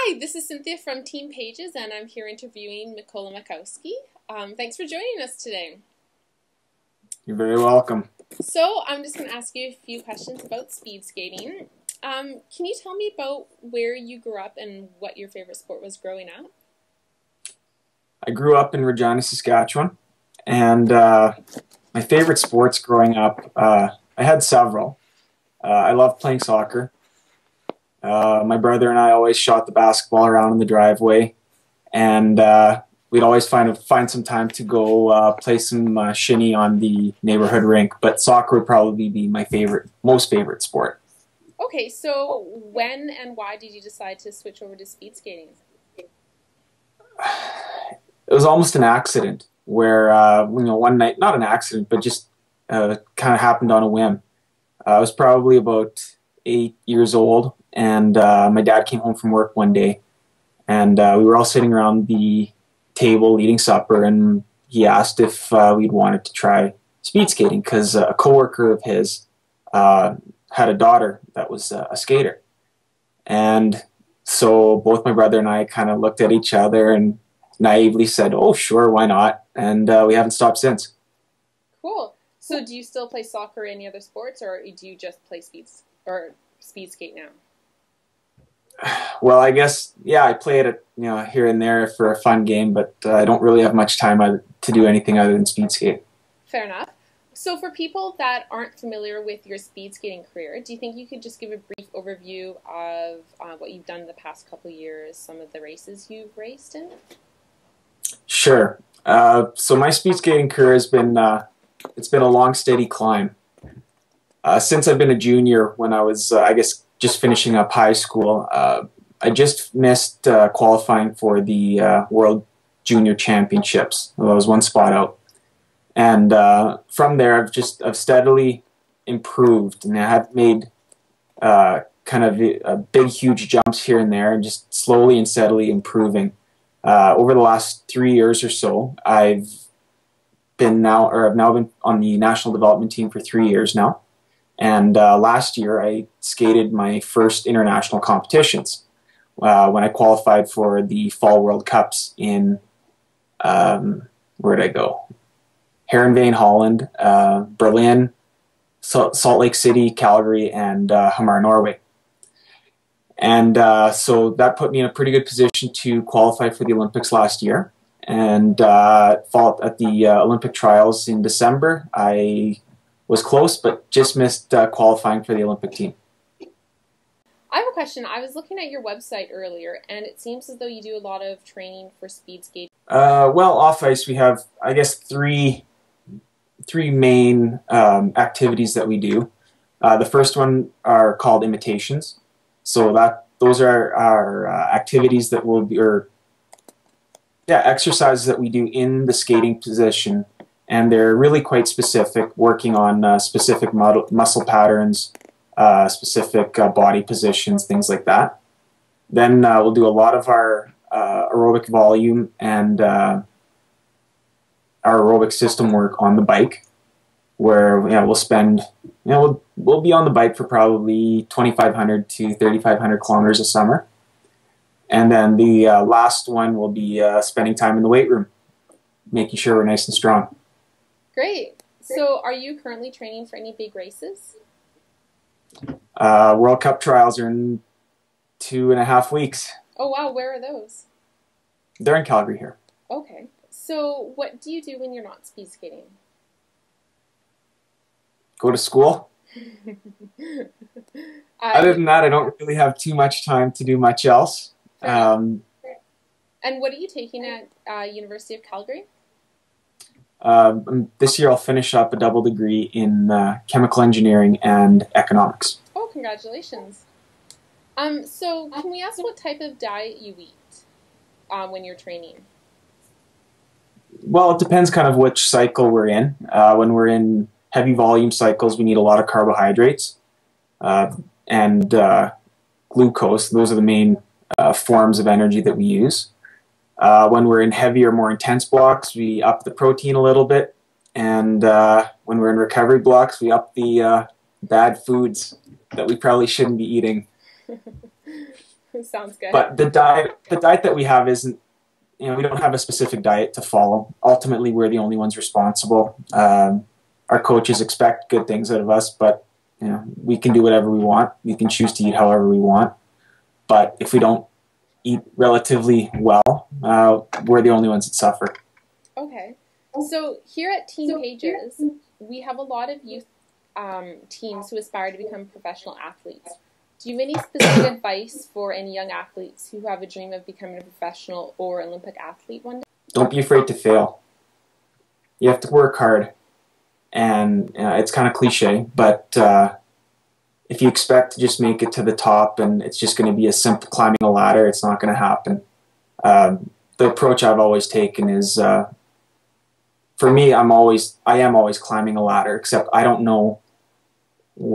Hi, this is Cynthia from TeamPages, and I'm here interviewing Mykola Makowsky. Thanks for joining us today. You're very welcome. So I'm just going to ask you a few questions about speed skating. Can you tell me about where you grew up and what your favorite sport was growing up? I grew up in Regina, Saskatchewan, and my favorite sports growing up, I had several. I loved playing soccer. My brother and I always shot the basketball around in the driveway, and we'd always find some time to go play some shinny on the neighborhood rink. But soccer would probably be my most favorite sport. Okay, so when and why did you decide to switch over to speed skating? It was almost an accident where, one night, not an accident, but just kind of happened on a whim. I was probably about 8 years old, and my dad came home from work one day, and we were all sitting around the table eating supper, and he asked if we'd wanted to try speed skating because a coworker of his had a daughter that was a skater. And so both my brother and I kind of looked at each other and naively said, "Oh, sure, why not?" And we haven't stopped since. Cool. So do you still play soccer or any other sports, or do you just play speed skate now? Well, I guess, yeah, I play it here and there for a fun game, but I don't really have much time to do anything other than speed skate. Fair enough. So for people that aren't familiar with your speed skating career, do you think you could just give a brief overview of what you've done in the past couple of years, some of the races you've raced in? Sure. So my speed skating career has been it's been a long, steady climb. Since I've been a junior, when I was, I guess, just finishing up high school, I just missed qualifying for the World Junior Championships. I was one spot out. And from there, I've steadily improved, and I have made kind of big, huge jumps here and there, and just slowly and steadily improving. Over the last 3 years or so, I've now been on the national development team for 3 years now. And last year, I skated my first international competitions when I qualified for the Fall World Cups in, where did I go? Heerenveen, Holland, Berlin, Salt Lake City, Calgary, and Hamar, Norway. And so that put me in a pretty good position to qualify for the Olympics last year. And at the Olympic trials in December, I was close, but just missed qualifying for the Olympic team. I have a question. I was looking at your website earlier, and it seems as though you do a lot of training for speed skating. Well, off ice, we have, I guess, three main activities that we do. The first one are called imitations. So those are our activities that will be, exercises that we do in the skating position. And they're really quite specific, working on specific muscle patterns, specific body positions, things like that. Then we'll do a lot of our aerobic volume and our aerobic system work on the bike, where we'll spend, we'll be on the bike for probably 2,500 to 3,500 kilometers a summer. And then the last one will be spending time in the weight room, making sure we're nice and strong. Great. So are you currently training for any big races? World Cup trials are in 2.5 weeks. Oh, wow. Where are those? They're in Calgary here. Okay. So what do you do when you're not speed skating? Go to school. Other than that, I don't really have too much time to do much else. And what are you taking at University of Calgary? This year I'll finish up a double degree in chemical engineering and economics. Oh, congratulations. So can we ask what type of diet you eat when you're training? Well, it depends kind of which cycle we're in. When we're in heavy volume cycles, we need a lot of carbohydrates and glucose. Those are the main forms of energy that we use. When we're in heavier, more intense blocks, we up the protein a little bit. And when we're in recovery blocks, we up the bad foods that we probably shouldn't be eating. Sounds good. But the diet that we have isn't, we don't have a specific diet to follow. Ultimately, we're the only ones responsible. Our coaches expect good things out of us, but we can do whatever we want. We can choose to eat however we want. But if we don't eat relatively well, we're the only ones that suffer. Okay. So here at TeamPages, we have a lot of youth teams who aspire to become professional athletes. Do you have any specific advice for any young athletes who have a dream of becoming a professional or Olympic athlete one day? Don't be afraid to fail. You have to work hard. And it's kind of cliche, but if you expect to just make it to the top and it's just going to be a simple climbing a ladder, it's not going to happen. The approach I've always taken is, for me, I am always climbing a ladder, except I don't know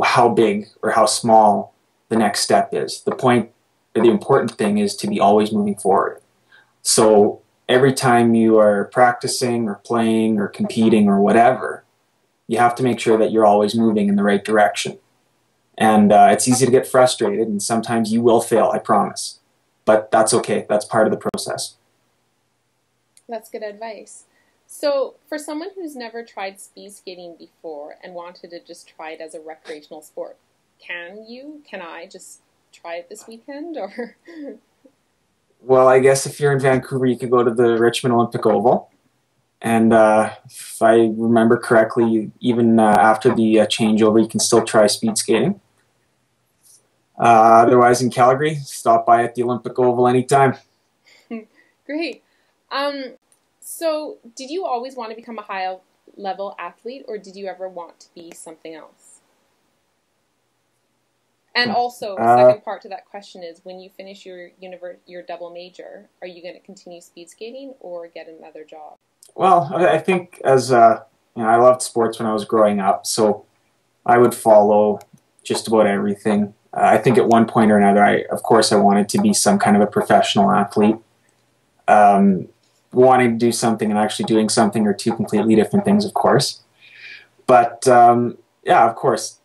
how big or how small the next step is. The important thing is to be always moving forward. So every time you are practicing or playing or competing or whatever, you have to make sure that you're always moving in the right direction. And it's easy to get frustrated, and sometimes you will fail, I promise. But that's okay. That's part of the process. That's good advice. So for someone who's never tried speed skating before and wanted to just try it as a recreational sport, can I just try it this weekend? Or Well, I guess if you're in Vancouver, you could go to the Richmond Olympic Oval. And if I remember correctly, even after the changeover, you can still try speed skating. Otherwise, in Calgary, stop by at the Olympic Oval anytime. Great. So did you always want to become a high-level athlete, or did you ever want to be something else? And also, second part to that question is, when you finish your double major, are you going to continue speed skating or get another job? Well, I think as I loved sports when I was growing up, so I would follow just about everything. I think at one point or another, of course, I wanted to be some kind of a professional athlete. Wanting to do something and actually doing something are two completely different things, of course. But yeah, of course,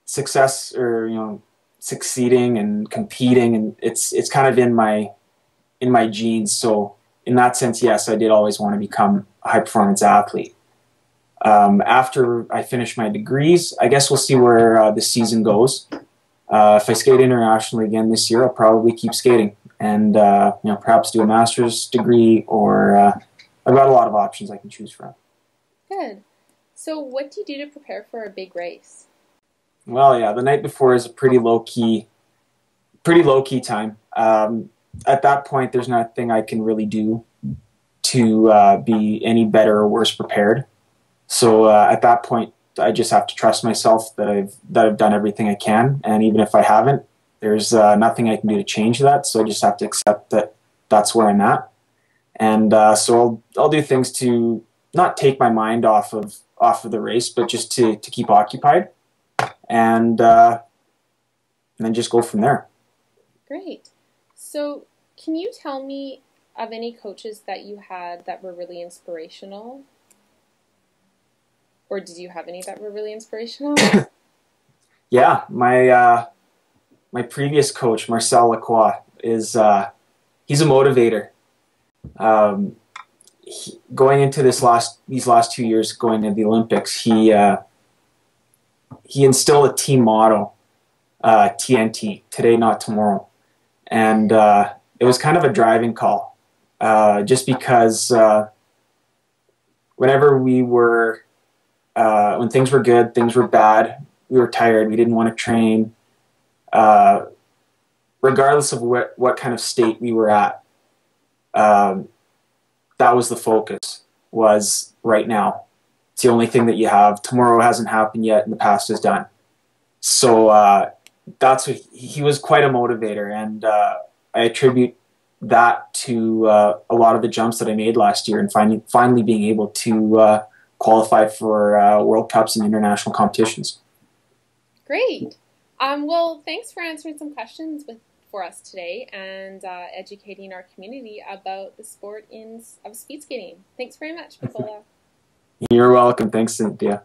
success or succeeding and competing, and it's kind of in my genes. So in that sense, yes, I did always want to become a high-performance athlete. After I finish my degrees, I guess we'll see where the season goes. If I skate internationally again this year, I'll probably keep skating and perhaps do a master's degree, or I've got a lot of options I can choose from. Good. So what do you do to prepare for a big race? Well, yeah, the night before is a pretty low-key time. At that point, there's nothing I can really do to be any better or worse prepared. So at that point, I just have to trust myself that I've done everything I can, and even if I haven't, there's nothing I can do to change that. So I just have to accept that that's where I'm at, and so I'll do things to not take my mind off of the race, but just to keep occupied, and then just go from there. Great. So can you tell me of any coaches that you had that were really inspirational? Or did you have any that were really inspirational? Yeah, my previous coach, Marcel Lacroix, he's a motivator. Going into these last 2 years, going to the Olympics, he instilled a team motto, TNT, today not tomorrow, and it was kind of a driving call, just because whenever we were when things were good, things were bad, we were tired, we didn't want to train, regardless of what kind of state we were at, that was the focus, was right now. It's the only thing that you have. Tomorrow hasn't happened yet, and the past is done. So that's what he was, quite a motivator, and I attribute that to a lot of the jumps that I made last year, and finally being able to qualify for World Cups and international competitions. Great. Well, thanks for answering some questions for us today and educating our community about the sport of speed skating. Thanks very much, Mykola. You're welcome. Thanks, Cynthia.